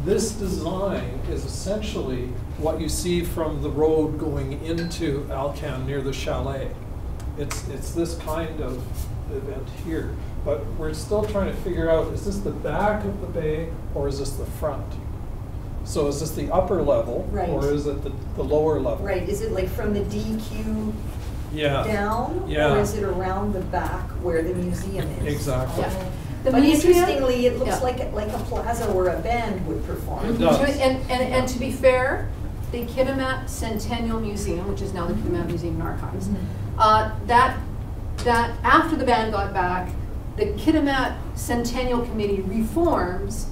this design is essentially what you see from the road going into Alcan near the chalet. It's this kind of event here, but we're still trying to figure out, is this the back of the bay or is this the front? So is this the upper level, Right. or is it the lower level? Right, is it like from the DQ Yeah. down? Yeah. Or is it around the back where the museum is? Exactly. Yeah. The But museum- interestingly, it looks yeah. like a plaza where a band would perform. It does. And to be fair, the Kitimat Centennial Museum, which is now the Kitimat Museum and Archives, that after the band got back, the Kitimat Centennial Committee reforms,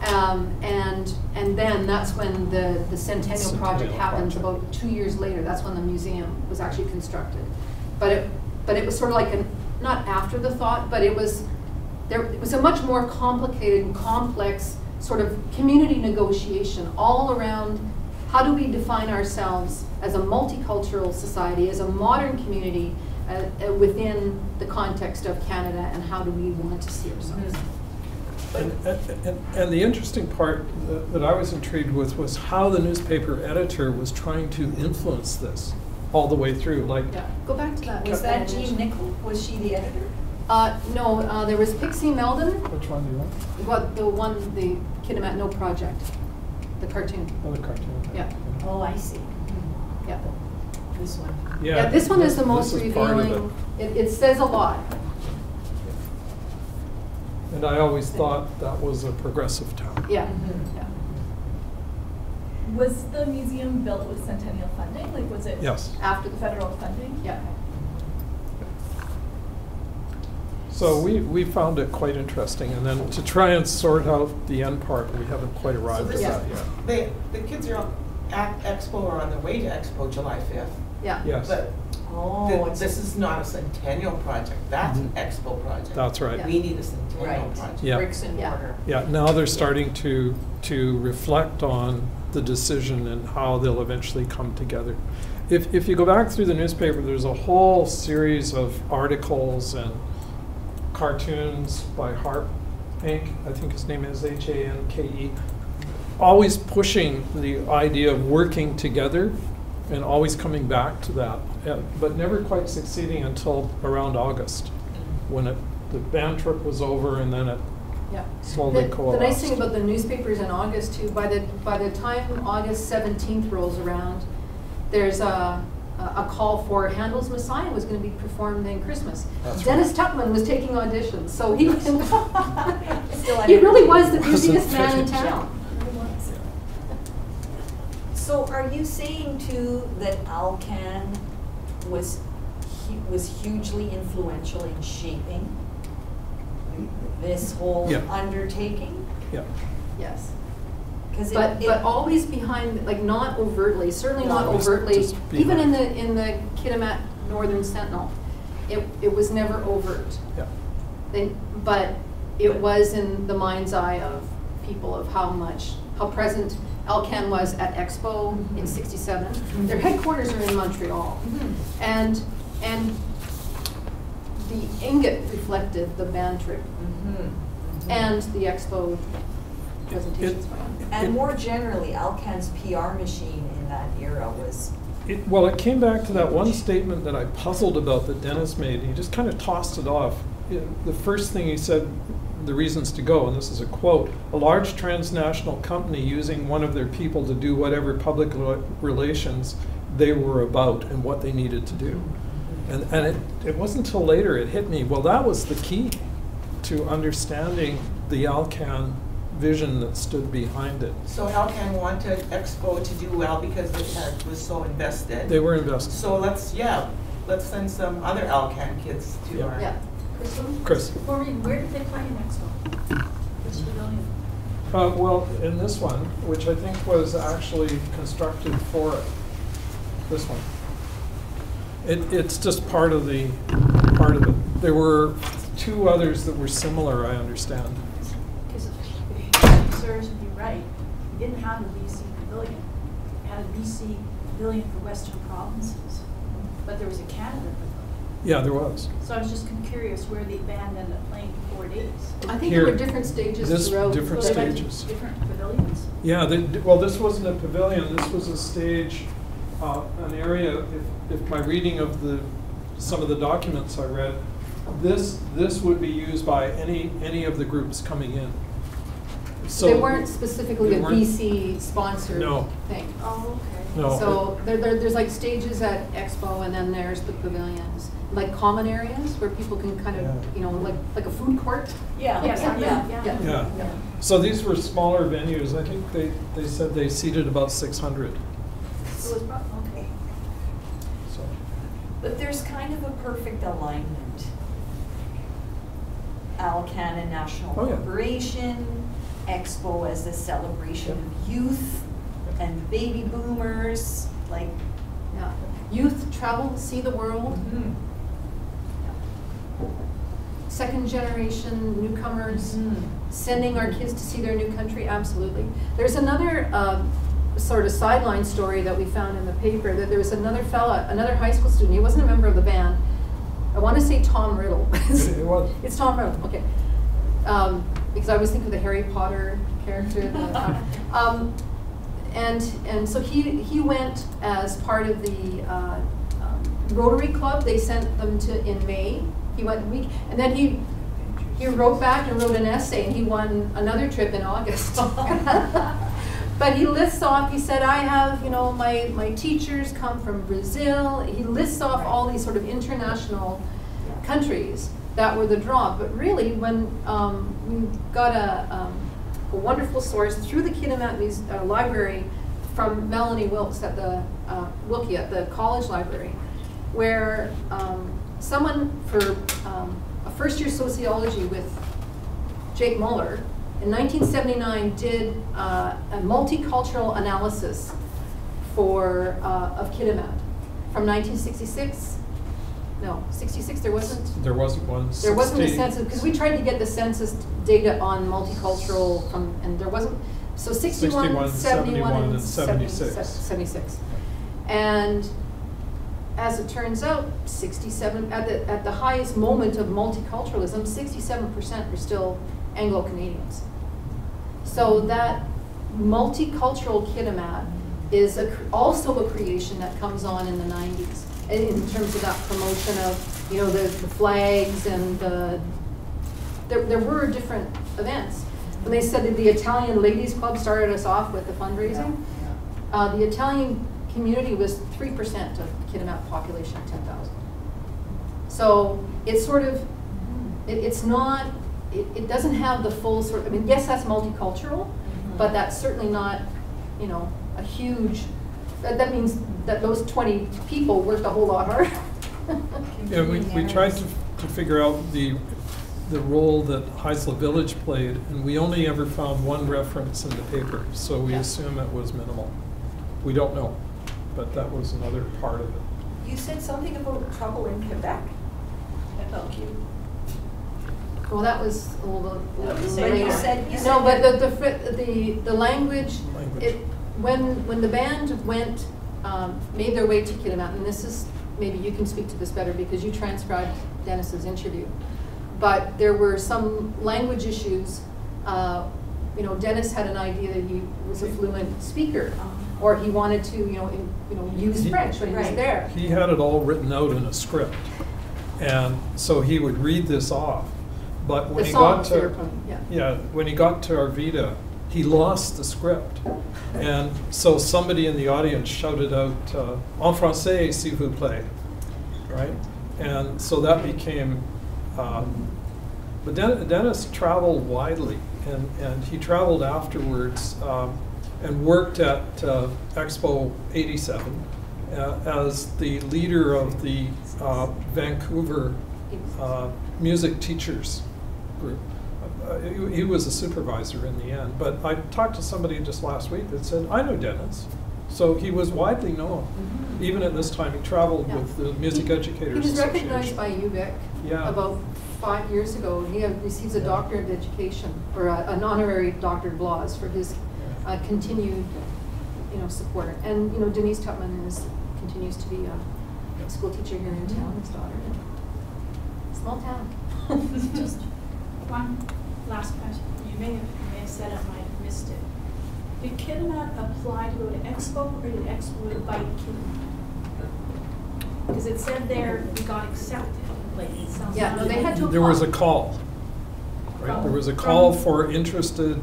and then that's when the Centennial project happens. About 2 years later, that's when the museum was actually constructed. But it was sort of like not after the thought, but it was a much more complicated and complex sort of community negotiation all around how do we define ourselves as a multicultural society, as a modern community within the context of Canada, and how do we want to see ourselves. And the interesting part that I was intrigued with was how the newspaper editor was trying to influence this all the way through. Like, Yeah, go back to that. Was that Jean Nicol? Was she the editor? No, there was Pixie Meldon. which one do you want? Well, the Kitimat No Project, the cartoon. Oh, the cartoon. Yeah. Oh, I see. Yeah. This one. Yeah, this one is the most this is part of revealing. It says a lot. And I always thought that was a progressive town. Yeah. Mhm. Yeah. Was the museum built with Centennial funding? Like, was it Yes. After the federal funding? Yeah. So we found it quite interesting, and then to try and sort out the end part, we haven't quite arrived at this that yet. The kids are at Expo or on their way to Expo July 5th. Yeah. Yes, But Oh, this is not a Centennial project. That's an Mhm. Expo project. that's right. Yeah. We need a Centennial Right. project. Yeah. bricks and Yeah. mortar. Yeah, now they're starting to reflect on the decision and how they'll eventually come together. If you go back through the newspaper, there's a whole series of articles and cartoons by Harp Inc., I think his name is Hanke, always pushing the idea of working together and always coming back to that, but never quite succeeding until around August, when the band trip was over and then it Yeah. slowly The coalesced. nice thing about the newspapers in August too, by the time August 17th rolls around, there's a call for Handel's Messiah was going to be performed in Christmas. That's Dennis Tuckman was taking auditions, so he Still he really was the Wasn't busiest man in fitting. town. So are you saying too that Alcan was hugely influential in shaping this whole Yeah. undertaking? Yeah. Yes. But always behind, like not overtly, certainly not Always overtly, just even behind. in the Kitimat Northern Sentinel, it was never overt. Yeah. But it was in the mind's eye of people of how present Alcan was at Expo in '67. Their headquarters are in Montreal. And the Ingot reflected the band trip and the Expo presentations. And more generally, Alcan's PR machine in that era was... Well, it came back to that one statement that I puzzled about that Dennis made. He just kind of tossed it off. The first thing he said, the reasons to go, and this is a quote, "A large transnational company using one of their people to do whatever public relations they were about and what they needed to do." And it wasn't until later it hit me, well, that was the key to understanding the Alcan vision that stood behind it. So Alcan wanted Expo to do well because it was so invested. They were invested. So let's send some other Alcan kids to our... Yeah. Chris. Maureen, where did they play in Expo? Which pavilion? Well, in this one, which I think was actually constructed for it. This one. It's just part of it. There were two others that were similar, I understand. Because if serves me right, we didn't have a BC pavilion. We had a BC pavilion for Western provinces, but there was a Canada pavilion. Yeah, there was. So I was just curious where the band ended up playing 4 days. I think Here, there were different stages throughout. different So they went to stages. different pavilions? Yeah, well, this wasn't a pavilion. This was a stage, an area. If my reading of some of the documents I read, this would be used by any of the groups coming in. So they weren't specifically they a weren't- BC sponsored thing. Oh, okay. No. So there's like stages at Expo, and then there's the pavilions, like common areas where people can kind of, like a food court. Yeah. Yeah. So these were smaller venues. I think they said they seated about 600. So it was okay. So. But there's kind of a perfect alignment. Alcan and National Corporation, Expo as a celebration of youth and baby boomers, like... Yeah. Youth travel, see the world. Second generation newcomers, sending our kids to see their new country, absolutely. There's another sort of sideline story that we found in the paper, that there was another fella, another high school student, he wasn't a member of the band. I want to say Tom Riddle. It was. It's Tom Riddle, okay. Because I was thinking of the Harry Potter character. And so he went as part of the Rotary Club. They sent them in May. He went a week, and then he wrote back and wrote an essay, and he won another trip in August. But he lists off, he said, I have, my teachers come from Brazil. He lists off all these sort of international countries that were the draw. But really, when we got a wonderful source through the Kitimat library from Melanie Wilkes at the Wilkie at the college library, where someone for a first-year sociology with Jake Muller in 1979 did a multicultural analysis of Kitimat from 1966. No, 66 there wasn't. There wasn't one. There wasn't a census, because we tried to get the census data on multicultural and there wasn't. So 61, 71, and 76. And as it turns out, 67, at the highest moment of multiculturalism, 67% were still Anglo-Canadians. So that multicultural Kitimat is also a creation that comes on in the 90s. In terms of that promotion of, the flags and there were different events. When they said that the Italian Ladies Club started us off with the fundraising, the Italian community was 3% of Kitimat population of 10,000. So it's sort of, it's not, it doesn't have the full sort of, yes, that's multicultural, but that's certainly not, a huge, that means that those 20 people worked a whole lot harder. Yeah, we tried to figure out the role that Heisler Village played, and we only ever found one reference in the paper, so we assume it was minimal. We don't know, but that was another part of it. You said something about trouble in Quebec? I felt cute. Well, that was a little later. You said no, but the language, when the band went, made their way to Kitimat, and this is, maybe you can speak to this better because you transcribed Dennis's interview, but there were some language issues. You know, Dennis had an idea that he was a fluent speaker, or he wanted to, use French when he was there. He had it all written out in a script, and so he would read this off. But when when he got to Arvida, he lost the script, and so somebody in the audience shouted out, "En français, s'il vous plaît," right? And so that became. But Dennis traveled widely, and he traveled afterwards and worked at Expo'67 as the leader of the Vancouver music teachers group. He was a supervisor in the end, but I talked to somebody just last week that said, I know Dennis. So he was widely known. Even at this time, he traveled with the Music Educators He was Association. recognized by UVic about 5 years ago. He receives a doctorate of education, or an honorary doctorate of laws for his continued support. And Denise Tutman continues to be a school teacher here in town, his daughter. Small town. Just one last question. You may have said it, I might have missed it. Did Kitimat apply to go to Expo, or did Expo invite Kitimat? Because it said there we got accepted. Like, it sounds no, they had to apply. There was a call. Right? There was a call for interested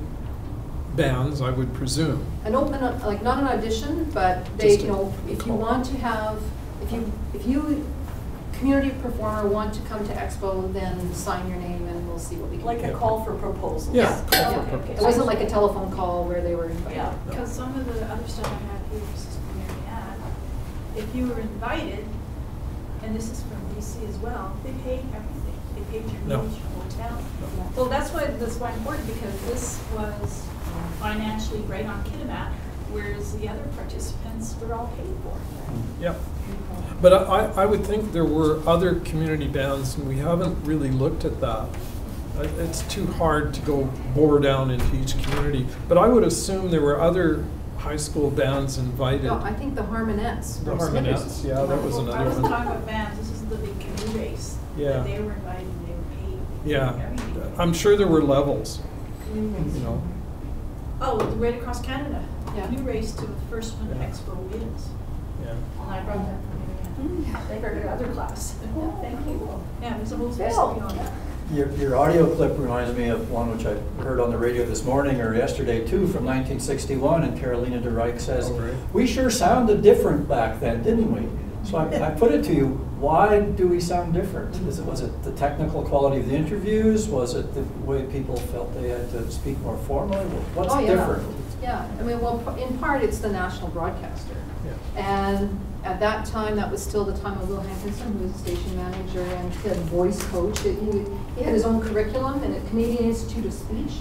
bands, I would presume. An open, like not an audition, but they, if you want to have, if you community performer want to come to Expo, then sign your name and we'll see what we can do. Like a call for proposals. Yeah, call for proposals. It wasn't like a telephone call where they were invited. Yeah, because some of the other stuff I have here, this is from Mary Ann, if you were invited, and this is from BC as well, they paid everything. They paid your meals, your hotel. Well, that's why important, because this was financially right on Kitimat, whereas the other participants were all paid for. Yeah. But I would think there were other community bands, and we haven't really looked at that. It's too hard to go bore down into each community. But I would assume there were other high school bands invited. No, I think the Harmonettes. The Harmonettes, yeah, that was another one. I wasn't talking about bands, this is the big canoe race. Yeah. They were invited and they were paid. Yeah, I'm sure there were levels, Oh, right across Canada. Yeah. Canoe race to the first one Expo is. Yeah. And I brought that from they heard it other class. Thank you. Yeah, there's a whole recipe on that. Your audio clip reminds me of one which I heard on the radio this morning or yesterday too, from 1961, and Carolina de Rijk says, we sure sounded different back then, didn't we? So I put it to you, why do we sound different? Was it the technical quality of the interviews? Was it the way people felt they had to speak more formally? What's different? Yeah, I mean, well, in part it's the national broadcaster. And at that time, that was still the time of Will Hankinson, who was a station manager and he had a voice coach. He had his own curriculum, and at Canadian Institute of Speech,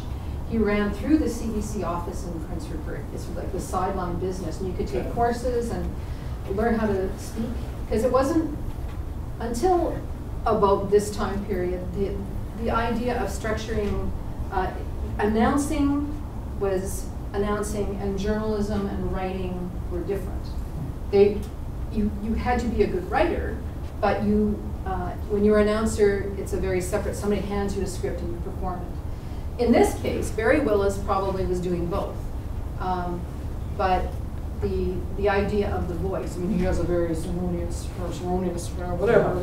he ran through the CBC office in Prince Rupert. It's like the sideline business, and you could take courses and learn how to speak. Because it wasn't until about this time period, the idea of structuring, announcing was announcing, and journalism and writing were different. You had to be a good writer, but when you're an announcer, it's a very separate, somebody hands you a script and you perform it. In this case, Barry Willis probably was doing both. But the idea of the voice, I mean, he has a very harmonious, whatever.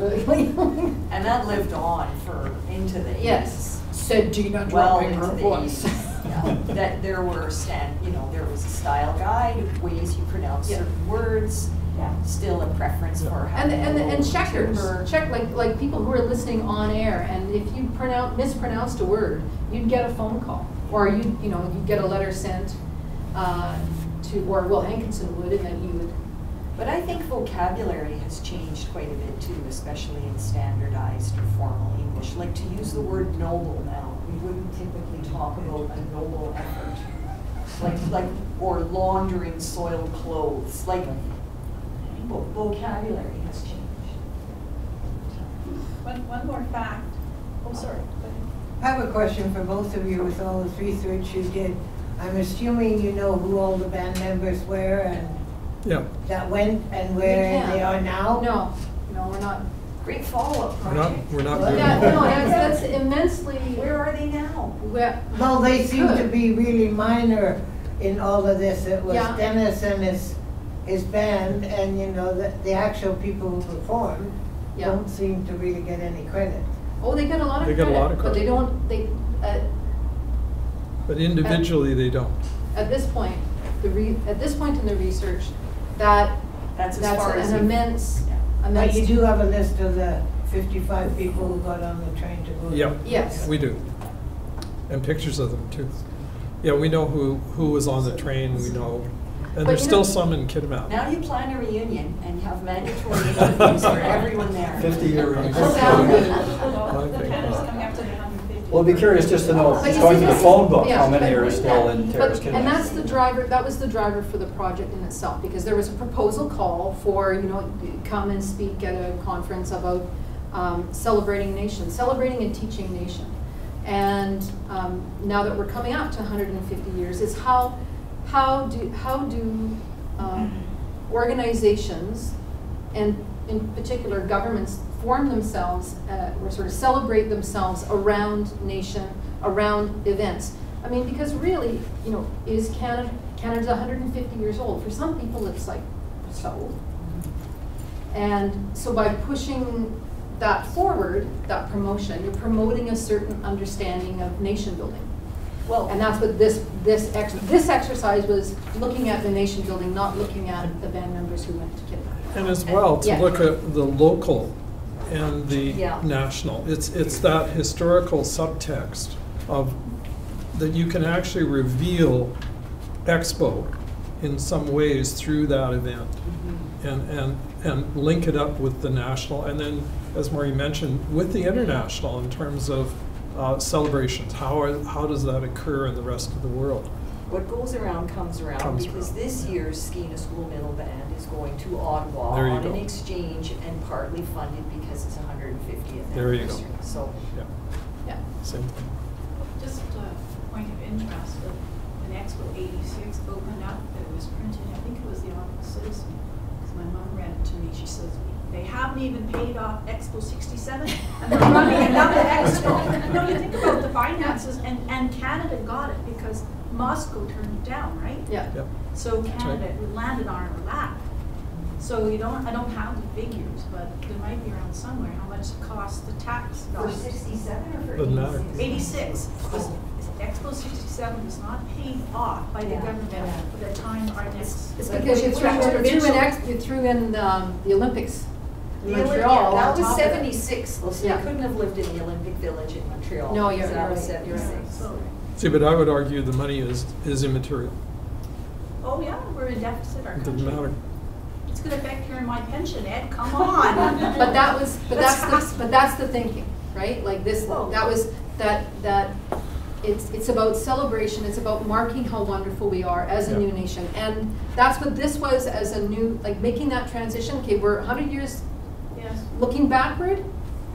And that lived on into the 80s. Yes, said Gina, dropping her voice. That there were there was a style guide, ways you pronounce certain words, still a preference for how and checkers, like people who are listening on air, and if you mispronounced a word, you'd get a phone call, or you'd get a letter sent to, or Will Hankinson would, and then he would But I think vocabulary has changed quite a bit too, especially in standardized or formal English. Like to use the word noble now, we wouldn't typically talk about a noble effort. Or laundering soiled clothes. Like, vocabulary has changed. One more fact. Oh, sorry. Go ahead. I have a question for both of you with all this research you did. I'm assuming you know who all the band members were and that went and where they are now? No, we're not. Great follow-up project. We're not. That's immensely. Where are they now? Well, they seem to be really minor in all of this. It was Dennis and his band, and you know the actual people who performed don't seem to really get any credit. Oh, they get a lot of credit. But they don't. But individually, they don't. At this point, at this point in the research, that's an immense. But you do have a list of the 55 people who got on the train to go. Yeah. Yes. We do. And pictures of them too. Yeah, we know who was on the train. We know. And there's still some in Kitimat. Now you plan a reunion and have mandatory interviews for everyone there. 50-year reunion. We'll be curious just to know, if going to the phone book, how many are still in Terrace Kitimat. And that's the driver. That was the driver for the project in itself, because there was a proposal call for come and speak at a conference about celebrating nation, celebrating and teaching nation. And now that we're coming up to 150 years, is how do organizations, and in particular governments, form themselves or sort of celebrate themselves around nation, around events? I mean, because really, is Canada's 150 years old. For some people, it's like so. And so by pushing that forward, that promotion, you're promoting a certain understanding of nation building. Well, and that's what this exercise was, looking at the nation building, not looking at the band members who went to Kitimat. And as well, to look at the local and the national. It's that historical subtext of that you can actually reveal Expo in some ways through that event, and link it up with the national, and then, as Maureen mentioned, with the international in terms of celebrations. How does that occur in the rest of the world? What goes around comes around, because this year's Ski School Middle Band is going to Ottawa on an exchange, and partly funded because it's 150th anniversary. So same thing. Just a point of interest, when Expo 86 opened up, it was printed, I think it was the Ottawa Citizen, because my mom read it to me. She says, they haven't even paid off Expo 67, and they're running another Expo. No, you think about the finances, and Canada got it because Moscow turned it down, right? Yeah. So Canada landed on our lap. So I don't have the figures, but there might be around somewhere how much it cost the tax dollars. For 67 or for 86? Expo 67 was not paid off by the government at the time our next. It's because you threw in the Olympics. Montreal. That was 76. So they couldn't have lived in the Olympic Village in Montreal. No, you're that right. was 76. See, but I would argue the money is immaterial. Oh yeah, we're in deficit. Our country. It doesn't matter. It's going to affect here in my pension, Ed. Come on. but that's the thinking, right? Like this. That was that. It's about celebration. It's about marking how wonderful we are as a new nation, and that's what this was, as a new, like making that transition. Okay, we're 100 years looking backward,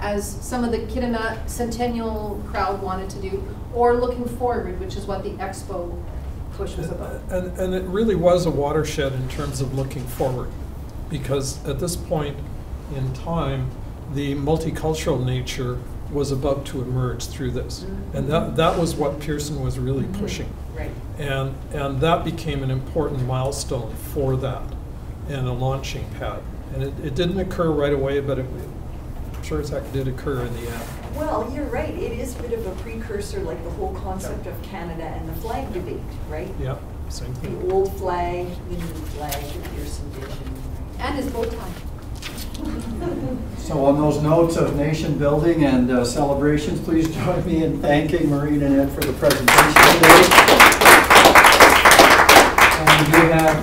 as some of the Kitimat Centennial crowd wanted to do, or looking forward, which is what the Expo push was about. And it really was a watershed in terms of looking forward, because at this point in time, the multicultural nature was about to emerge through this. And that was what Pearson was really pushing. Right. And that became an important milestone for that, and a launching pad. And it didn't occur right away, but it sure as heck did occur in the end. Well, you're right. It is a bit of a precursor, like the whole concept of Canada and the flag debate, right? Yeah, same thing. The old flag, the new flag, the Pearson vision. And his bow tie. So on those notes of nation building and celebrations, please join me in thanking Maureen and Ed for the presentation today. And we have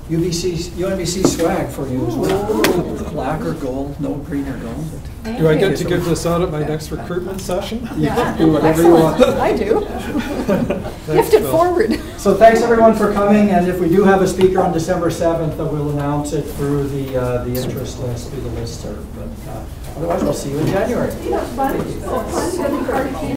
UNBC swag for you as well. Black or gold, no green or gold. Do I get to give this out at my next recruitment session? You can do whatever you want. I do. Lift it forward. So thanks everyone for coming, and if we do have a speaker on December 7th, we'll announce it through the interest list, through the listserv. But otherwise, we'll see you in January.